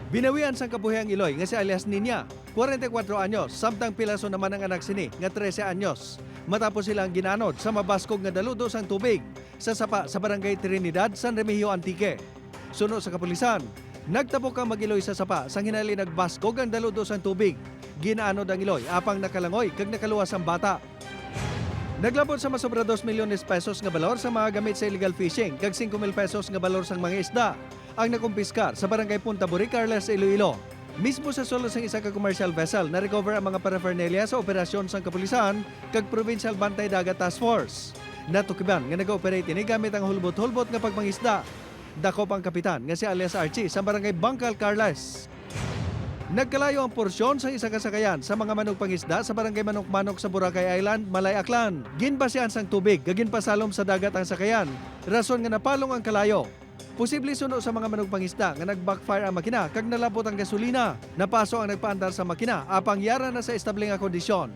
Binawian sang kabuhiyang Iloy nga si alias Ninya, 44 anyos, samtang pilaso naman ang anak sini nga 13 anyos. Matapos silang ginanod sa mabaskog nga daludo sang tubig sa sapa sa barangay Trinidad, San Remigio Antique. Suno sa kapulisan, nagtapok ang mag-Iloy sa sapa sang hinali nagbaskog ang daludo sang tubig. Ginaanod ang Iloy apang nakalangoy kag nakaluwas ang bata. Naglabot sa masobra 2 milyones pesos nga balor sa mga gamit sa illegal fishing kag 5,000 pesos nga balor sang mga isda ang nakumpiskar sa barangay Punta Buri, Carles, Iloilo. Mismo sa solo sang isa ka commercial vessel na recover ang mga paraphernalia sa operasyon sang kapulisan kag Provincial Bantay Dagat Task Force. Natukiban nga nag-ooperate ini gamit ang hulbot-hulbot nga pagmangisda. Dakop ang kapitan nga si alias Archie sa barangay Bangkal, Carles. Nagkalayo ang porsyon sa isa kasakayan sa mga manok pangisda sa barangay Manok-Manok sa Boracay Island, Malay, Aklan. Ginbasihan sang tubig, gagin pasalom sa dagat ang sakayan. Rason nga napalong ang kalayo. Posible suno sa mga manok pangisda nga nag-backfire ang makina kag nalabot ang gasolina. Napaso ang nagpaandar sa makina apang yara na sa establing nga kondisyon.